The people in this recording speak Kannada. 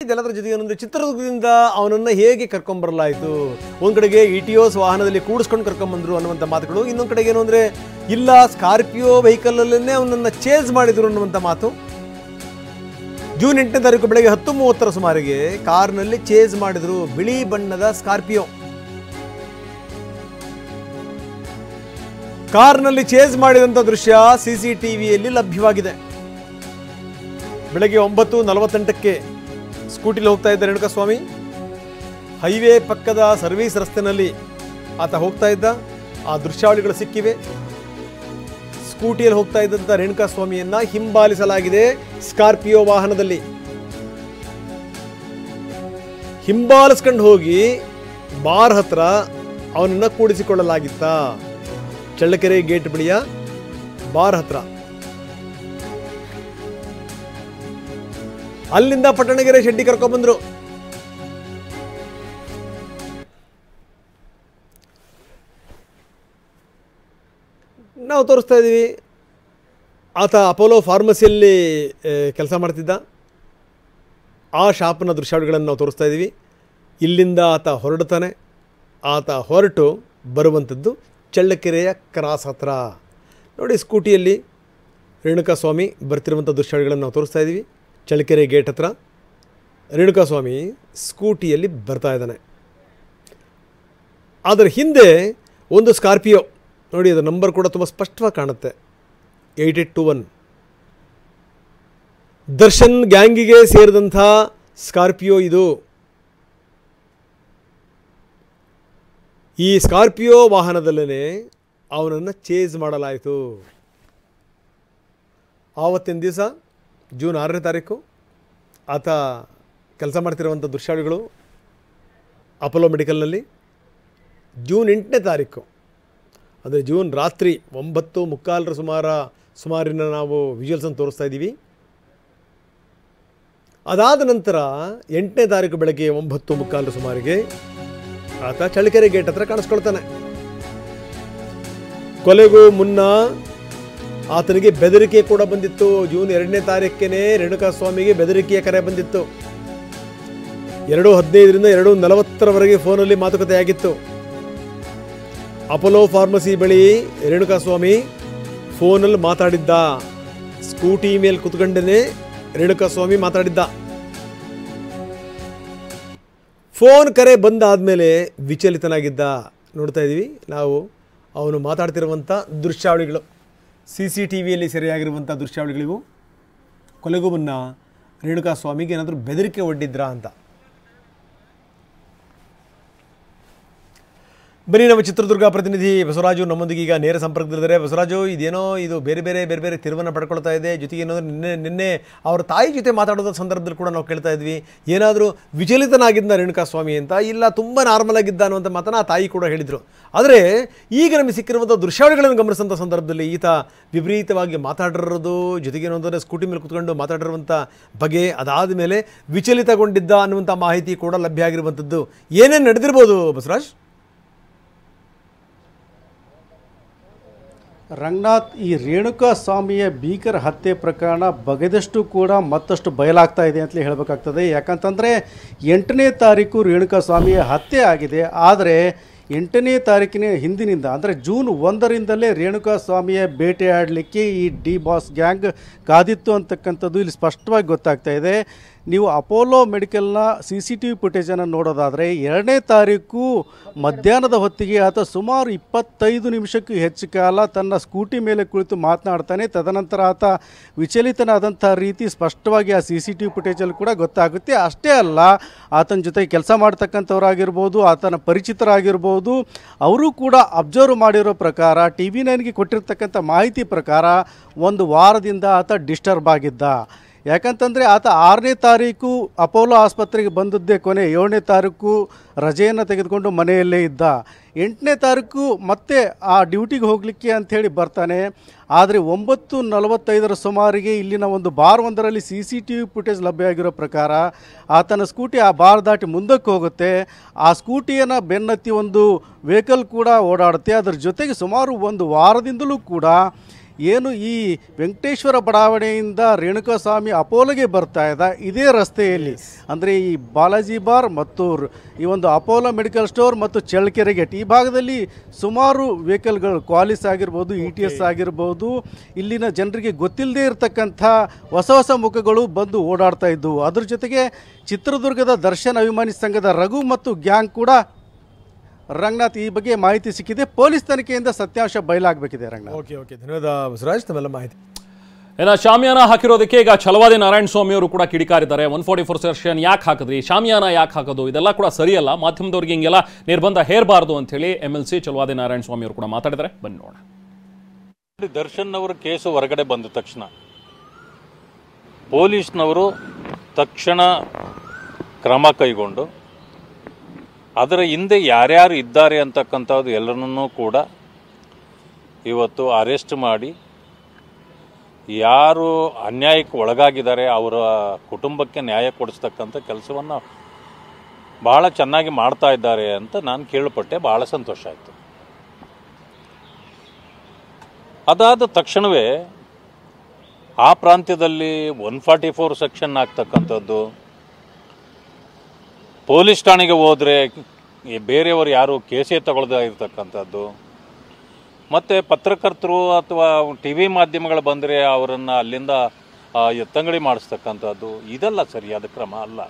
ಇದೆಲ್ಲದರ ಜೊತೆಗೆ ಏನಂದರೆ ಚಿತ್ರದುರ್ಗದಿಂದ ಅವನನ್ನು ಹೇಗೆ ಕರ್ಕೊಂಬರಲಾಯಿತು. ಒಂದು ಕಡೆಗೆ ಇಟಿಯೋಸ್ ವಾಹನದಲ್ಲಿ ಕೂಡಿಸ್ಕೊಂಡು ಕರ್ಕೊಂಬಂದರು ಅನ್ನುವಂಥ ಮಾತುಗಳು, ಇನ್ನೊಂದು ಕಡೆಗೆ ಏನು ಅಂದರೆ ಇಲ್ಲ ಸ್ಕಾರ್ಪಿಯೋ ವೆಹಿಕಲಲ್ಲೇ ಅವನನ್ನು ಚೇಸ್ ಮಾಡಿದರು ಅನ್ನುವಂಥ ಮಾತು. ಜೂನ್ 8ನೇ ತಾರೀಕು ಬೆಳಗ್ಗೆ 10:30 ಸುಮಾರಿಗೆ ಕಾರ್ನಲ್ಲಿ ಚೇಸ್ ಮಾಡಿದರು, ಬಿಳಿ ಬಣ್ಣದ ಸ್ಕಾರ್ಪಿಯೋ. ಕಾರ್ನಲ್ಲಿ ಚೇಸ್ ಮಾಡಿದಂಥ ದೃಶ್ಯ CCTVಯಲ್ಲಿ ಲಭ್ಯವಾಗಿದೆ. ಬೆಳಗ್ಗೆ 9:48ಕ್ಕೆ ಸ್ಕೂಟಿಲಿ ಹೋಗ್ತಾ ಇದ್ದ ರೇಣುಕಾಸ್ವಾಮಿ, ಹೈವೇ ಪಕ್ಕದ ಸರ್ವೀಸ್ ರಸ್ತೆಯಲ್ಲಿ ಆತ ಹೋಗ್ತಾ ಇದ್ದ. ಆ ದೃಶ್ಯಾವಳಿಗಳು ಸಿಕ್ಕಿವೆ. ಸ್ಕೂಟಿಯಲ್ಲಿ ಹೋಗ್ತಾ ಇದ್ದಂಥ ರೇಣುಕಾಸ್ವಾಮಿಯನ್ನ ಹಿಂಬಾಲಿಸಲಾಗಿದೆ ಸ್ಕಾರ್ಪಿಯೋ ವಾಹನದಲ್ಲಿ. ಹಿಂಬಾಲಿಸ್ಕೊಂಡು ಹೋಗಿ ಬಾರ್ ಹತ್ರ ಅವನನ್ನು ಕೂಡಿಸಿಕೊಳ್ಳಲಾಗಿತ್ತ. ಚಳ್ಳಕೆರೆ ಗೇಟ್ ಬಳಿಯ ಬಾರ್ ಹತ್ರ. ಅಲ್ಲಿಂದ ಪಟ್ಟಣಗೆರೆ ಶೆಡ್ಡಿ ಕರ್ಕೊಂಡ್ಬಂದ್ರು. ನಾವು ತೋರಿಸ್ತಾ ಇದ್ದೀವಿ. ಆತ ಅಪೋಲೋ ಫಾರ್ಮಸಿಯಲ್ಲಿ ಕೆಲಸ ಮಾಡ್ತಿದ್ದ. ಆ ಶಾಪ್ನ ದೃಶ್ಯಾವಳಿಗಳನ್ನು ನಾವು ತೋರಿಸ್ತಾ ಇದ್ದೀವಿ. ಇಲ್ಲಿಂದ ಆತ ಹೊರಡ್ತಾನೆ. ಆತ ಹೊರಟು ಬರುವಂಥದ್ದು ಚಳ್ಳಕೆರೆಯ ಕ್ರಾಸ್ ಹತ್ರ. ನೋಡಿ, ಸ್ಕೂಟಿಯಲ್ಲಿ ರೇಣುಕಾಸ್ವಾಮಿ ಬರ್ತಿರುವಂಥ ದೃಶ್ಯಾವಳಿಗಳನ್ನು ನಾವು ತೋರಿಸ್ತಾ ಇದ್ದೀವಿ. ಚಳ್ಳಕೆರೆ ಗೇಟ್ ಹತ್ರ ರೇಣುಕಾಸ್ವಾಮಿ ಸ್ಕೂಟಿಯಲ್ಲಿ ಬರ್ತಾ ಇದ್ದಾನೆ. ಅದರ ಹಿಂದೆ ಒಂದು ಸ್ಕಾರ್ಪಿಯೋ, ನೋಡಿ ಅದರ ನಂಬರ್ ಕೂಡ ತುಂಬ ಸ್ಪಷ್ಟವಾಗಿ ಕಾಣುತ್ತೆ, 8821. ದರ್ಶನ್ ಗ್ಯಾಂಗಿಗೆ ಸೇರಿದಂಥ ಸ್ಕಾರ್ಪಿಯೋ ಇದು. ಈ ಸ್ಕಾರ್ಪಿಯೋ ವಾಹನದಲ್ಲೇ ಅವನನ್ನು ಚೇಸ್ ಮಾಡಲಾಯಿತು. ಆವತ್ತಿನ ದಿವಸ ಜೂನ್ 6ನೇ ತಾರೀಕು ಆತ ಕೆಲಸ ಮಾಡ್ತಿರುವಂಥ ದೃಶ್ಯಾವಳಿಗಳು ಅಪೋಲೋ ಮೆಡಿಕಲ್ನಲ್ಲಿ. ಜೂನ್ 8ನೇ ತಾರೀಕು ಅಂದರೆ ಜೂನ್ ರಾತ್ರಿ 9:45 ಸುಮಾರಿನ ನಾವು ವಿಜುವಲ್ಸನ್ನು ತೋರಿಸ್ತಾ ಇದ್ದೀವಿ. ಅದಾದ ನಂತರ 8ನೇ ತಾರೀಕು ಬೆಳಗ್ಗೆ 9:45 ಸುಮಾರಿಗೆ ಆತ ಚಳ್ಳಕೆರೆ ಗೇಟ್ ಹತ್ರ ಕಾಣಿಸ್ಕೊಳ್ತಾನೆ. ಕೊಲೆಗೂ ಮುನ್ನ ಆತನಿಗೆ ಬೆದರಿಕೆ ಕೂಡ ಬಂದಿತ್ತು. ಜೂನ್ 2ನೇ ತಾರೀಕೇನೆ ರೇಣುಕಾಸ್ವಾಮಿಗೆ ಬೆದರಿಕೆಯ ಕರೆ ಬಂದಿತ್ತು. 2:15ರಿಂದ 2:40 ಫೋನಲ್ಲಿ ಮಾತುಕತೆ ಆಗಿತ್ತು. ಅಪೋಲೋ ಫಾರ್ಮಸಿ ಬಳಿ ರೇಣುಕಾಸ್ವಾಮಿ ಫೋನಲ್ಲಿ ಮಾತಾಡಿದ್ದ. ಸ್ಕೂಟಿ ಮೇಲೆ ಕುತ್ಕೊಂಡೇ ರೇಣುಕಾಸ್ವಾಮಿ ಮಾತಾಡಿದ್ದ. ಫೋನ್ ಕರೆ ಬಂದಾದಮೇಲೆ ವಿಚಲಿತನಾಗಿದ್ದ. ನೋಡ್ತಾ ಇದ್ದೀವಿ ನಾವು ಅವನು ಮಾತಾಡ್ತಿರುವಂಥ ದೃಶ್ಯಾವಳಿಗಳು. CCTVಯಲ್ಲಿ ಸೆರೆಯಾಗಿರುವಂಥ ದೃಶ್ಯಾವಳಿಗಳಿವು. ಕೊಲೆಗೂ ಮುನ್ನ ರೇಣುಕಾಸ್ವಾಮಿಗೆ ಏನಾದರೂ ಬೆದರಿಕೆ ಒಡ್ಡಿದ್ರಾ ಅಂತ. ಬನ್ನಿ, ನಮ್ಮ ಚಿತ್ರದುರ್ಗ ಪ್ರತಿನಿಧಿ ಬಸವರಾಜು ನಮ್ಮೊಂದಿಗೆ ಈಗ ನೇರ ಸಂಪರ್ಕದಲ್ಲಿದ್ದಾರೆ. ಬಸವರಾಜು, ಇದೇನೋ ಇದು ಬೇರೆ ಬೇರೆ ತಿರುವನ್ನು ಪಡ್ಕೊಳ್ತಾ ಇದೆ. ಜೊತೆಗೆ ಏನಂದ್ರೆ ನಿನ್ನೆ ಅವರ ತಾಯಿ ಜೊತೆ ಮಾತಾಡೋದ ಸಂದರ್ಭದಲ್ಲಿ ಕೂಡ ನಾವು ಕೇಳ್ತಾ ಇದ್ವಿ, ಏನಾದರೂ ವಿಚಲಿತನಾಗಿದ್ದ ರೇಣುಕಾಸ್ವಾಮಿ ಅಂತ. ಇಲ್ಲ, ತುಂಬ ನಾರ್ಮಲ್ ಆಗಿದ್ದ ಅನ್ನುವಂಥ ಮಾತನ್ನು ಆ ತಾಯಿ ಕೂಡ ಹೇಳಿದರು. ಆದರೆ ಈಗ ನಮಗೆ ಸಿಕ್ಕಿರುವಂಥ ದೃಶ್ಯಾವಳಿಗಳನ್ನು ಗಮನಿಸಿದಂಥ ಸಂದರ್ಭದಲ್ಲಿ ಈತ ವಿಪರೀತವಾಗಿ ಮಾತಾಡಿರೋದು, ಜೊತೆಗೆ ಏನಂದರೆ ಸ್ಕೂಟಿ ಮೇಲೆ ಕುತ್ಕೊಂಡು ಮಾತಾಡಿರುವಂಥ ಬಗೆ, ಅದಾದ ಮೇಲೆ ವಿಚಲಿತಗೊಂಡಿದ್ದ ಅನ್ನುವಂಥ ಮಾಹಿತಿ ಕೂಡ ಲಭ್ಯ ಆಗಿರುವಂಥದ್ದು. ಏನೇನು ನಡೆದಿರ್ಬೋದು ಬಸವರಾಜ್? ರಂಗನಾಥ್, ಈ ರೇಣುಕಾಸ್ವಾಮಿಯ ಭೀಕರ ಹತ್ಯೆ ಪ್ರಕರಣ ಬಗೆದಷ್ಟು ಕೂಡ ಮತ್ತಷ್ಟು ಬಯಲಾಗ್ತಾ ಇದೆ ಅಂತಲೇ ಹೇಳಬೇಕಾಗ್ತದೆ. ಯಾಕಂತಂದರೆ 8ನೇ ತಾರೀಕು ರೇಣುಕಾಸ್ವಾಮಿಯ ಹತ್ಯೆ ಆಗಿದೆ. ಆದರೆ 8ನೇ ತಾರೀಕಿನ ಹಿಂದಿನಿಂದ ಅಂದರೆ ಜೂನ್ 1ರಿಂದಲೇ ರೇಣುಕಾಸ್ವಾಮಿಯ ಬೇಟೆಯಾಡಲಿಕ್ಕೆ ಈ ಡಿ ಬಾಸ್ ಗ್ಯಾಂಗ್ ಕಾದಿತ್ತು ಅಂತಕ್ಕಂಥದ್ದು ಇಲ್ಲಿ ಸ್ಪಷ್ಟವಾಗಿ ಗೊತ್ತಾಗ್ತಾ ಇದೆ. ನೀವು ಅಪೋಲೋ ಮೆಡಿಕಲ್ನ CCTV ಫುಟೇಜನ್ನು ನೋಡೋದಾದರೆ 2ನೇ ತಾರೀಕು ಮಧ್ಯಾಹ್ನದ ಹೊತ್ತಿಗೆ ಆತ ಸುಮಾರು 25 ನಿಮಿಷಕ್ಕೂ ಹೆಚ್ಚು ಕಾಲ ತನ್ನ ಸ್ಕೂಟಿ ಮೇಲೆ ಕುಳಿತು ಮಾತನಾಡ್ತಾನೆ. ತದನಂತರ ಆತ ವಿಚಲಿತನಾದಂಥ ರೀತಿ ಸ್ಪಷ್ಟವಾಗಿ ಆ CCTV ಫುಟೇಜಲ್ಲಿ ಕೂಡ ಗೊತ್ತಾಗುತ್ತೆ. ಅಷ್ಟೇ ಅಲ್ಲ, ಆತನ ಜೊತೆ ಕೆಲಸ ಮಾಡ್ತಕ್ಕಂಥವರಾಗಿರ್ಬೋದು, ಆತನ ಪರಿಚಿತರಾಗಿರ್ಬೋದು, ಅವರು ಕೂಡ ಅಬ್ಸರ್ವ್ ಮಾಡಿರೋ ಪ್ರಕಾರ, TV9ಗೆ ಕೊಟ್ಟಿರ್ತಕ್ಕಂಥ ಮಾಹಿತಿ ಪ್ರಕಾರ 1 ವಾರದಿಂದ ಆತ ಡಿಸ್ಟರ್ಬ್ ಆಗಿದ್ದ. ಯಾಕಂತಂದರೆ ಆತ 6ನೇ ತಾರೀಕು ಅಪೋಲೋ ಆಸ್ಪತ್ರೆಗೆ ಬಂದದ್ದೇ ಕೊನೆ. 7ನೇ ತಾರೀಕು ರಜೆಯನ್ನು ತೆಗೆದುಕೊಂಡು ಮನೆಯಲ್ಲೇ ಇದ್ದ. 8ನೇ ತಾರೀಕು ಮತ್ತೆ ಆ ಡ್ಯೂಟಿಗೆ ಹೋಗಲಿಕ್ಕೆ ಅಂಥೇಳಿ ಬರ್ತಾನೆ. ಆದರೆ 9:45 ಸುಮಾರಿಗೆ ಇಲ್ಲಿನ ಒಂದು ಬಾರ್ ಒಂದರಲ್ಲಿ CCTV ಫುಟೇಜ್ ಲಭ್ಯ ಆಗಿರೋ ಪ್ರಕಾರ ಆತನ ಸ್ಕೂಟಿ ಆ ಬಾರ್ ದಾಟಿ ಮುಂದಕ್ಕೆ ಹೋಗುತ್ತೆ. ಆ ಸ್ಕೂಟಿಯನ್ನು ಬೆನ್ನತ್ತಿ ಒಂದು ವೆಹಿಕಲ್ ಕೂಡ ಓಡಾಡುತ್ತೆ. ಅದರ ಜೊತೆಗೆ ಸುಮಾರು 1 ವಾರದಿಂದಲೂ ಕೂಡ ಏನು ಈ ವೆಂಕಟೇಶ್ವರ ಬಡಾವಣೆಯಿಂದ ರೇಣುಕಾಸ್ವಾಮಿ ಅಪೋಲೋಗೆ ಬರ್ತಾ ಇದೆ ಇದೇ ರಸ್ತೆಯಲ್ಲಿ ಅಂದರೆ ಈ ಬಾಲಾಜಿ ಬಾರ್ ಮತ್ತು ಈ ಒಂದು ಅಪೋಲೋ ಮೆಡಿಕಲ್ ಸ್ಟೋರ್ ಮತ್ತು ಚಳ್ಳಕೆರೆ ಗೇಟ್ ಈ ಭಾಗದಲ್ಲಿ ಸುಮಾರು ವೆಹಿಕಲ್ಗಳು ಕ್ವಾಲಿಸ್ ಆಗಿರ್ಬೋದು ETS ಆಗಿರ್ಬೋದು ಇಲ್ಲಿನ ಜನರಿಗೆ ಗೊತ್ತಿಲ್ಲದೆ ಇರತಕ್ಕಂಥ ಹೊಸ ಹೊಸ ಮುಖಗಳು ಬಂದು ಓಡಾಡ್ತಾ ಇದ್ದವು. ಅದ್ರ ಜೊತೆಗೆ ಚಿತ್ರದುರ್ಗದ ದರ್ಶನ್ ಅಭಿಮಾನಿ ಸಂಘದ ರಘು ಮತ್ತು ಗ್ಯಾಂಗ್ ಕೂಡ ರಂಗನಾಥ್ ಈ ಬಗ್ಗೆ ಮಾಹಿತಿ ಸಿಕ್ಕಿದೆ. ಪೊಲೀಸ್ ತನಿಖೆಯಿಂದ ಸತ್ಯಾಂಶ ಬಯಲಾಗಬೇಕಿದೆ. ರಂಗನಾಥ್ ಓಕೆ ಧನ್ಯವಾದ ಬಸವರಾಜ್ ತಮ್ಮೆಲ್ಲ ಮಾಹಿತಿ. ಇನ್ನು ಶಾಮಿಯಾನ ಹಾಕಿರೋದಕ್ಕೆ ಈಗ ಛಲವಾದಿ ನಾರಾಯಣ ಸ್ವಾಮಿ ಅವರು ಕೂಡ ಕಿಡಿಕಾರಿದ್ದಾರೆ. 144 ಸೆಕ್ಷನ್ ಯಾಕೆ ಹಾಕಿದ್ರಿ, ಶಾಮಿಯಾನ ಯಾಕೆ ಹಾಕೋದು, ಇದೆಲ್ಲ ಕೂಡ ಸರಿಯಲ್ಲ, ಮಾಧ್ಯಮದವ್ರಿಗೆ ಹಿಂಗೆಲ್ಲ ನಿರ್ಬಂಧ ಹೇರಬಾರ್ದು ಅಂತ ಹೇಳಿ MLC ಛಲವಾದಿ ನಾರಾಯಣ ಸ್ವಾಮಿ ಅವರು ಕೂಡ ಮಾತಾಡಿದ್ದಾರೆ. ಬನ್ನಿ ನೋಡೋಣ. ದರ್ಶನ್ ಅವರ ಕೇಸು ಹೊರಗಡೆ ಬಂದ ತಕ್ಷಣ ಪೊಲೀಸ್ನವರು ತಕ್ಷಣ ಕ್ರಮ ಕೈಗೊಂಡು ಅದರ ಹಿಂದೆ ಯಾರ್ಯಾರು ಇದ್ದಾರೆ ಅಂತಕ್ಕಂಥದ್ದು ಎಲ್ಲರನ್ನೂ ಕೂಡ ಇವತ್ತು ಅರೆಸ್ಟ್ ಮಾಡಿ ಯಾರು ಅನ್ಯಾಯಕ್ಕೆ ಒಳಗಾಗಿದ್ದಾರೆ ಅವರ ಕುಟುಂಬಕ್ಕೆ ನ್ಯಾಯ ಕೊಡಿಸ್ತಕ್ಕಂಥ ಕೆಲಸವನ್ನು ಭಾಳ ಚೆನ್ನಾಗಿ ಮಾಡ್ತಾ ಇದ್ದಾರೆ ಅಂತ ನಾನು ಕೇಳ್ಪಟ್ಟೆ. ಭಾಳ ಸಂತೋಷ ಆಯಿತು. ಅದಾದ ತಕ್ಷಣವೇ ಆ ಪ್ರಾಂತ್ಯದಲ್ಲಿ 144 ಸೆಕ್ಷನ್ ಆಗ್ತಕ್ಕಂಥದ್ದು, ಪೊಲೀಸ್ ಠಾಣೆಗೆ ಹೋದರೆ ಬೇರೆಯವರು ಯಾರು ಕೇಸೇ ತಗೊಳ್ದೇ ಇರತಕ್ಕಂಥದ್ದು, ಮತ್ತು ಪತ್ರಕರ್ತರು ಅಥವಾ TV ಮಾಧ್ಯಮಗಳು ಬಂದರೆ ಅವರನ್ನು ಅಲ್ಲಿಂದ ಎತ್ತಂಗಡಿ ಮಾಡಿಸ್ತಕ್ಕಂಥದ್ದು, ಇದೆಲ್ಲ ಸರಿಯಾದ ಕ್ರಮ ಅಲ್ಲ.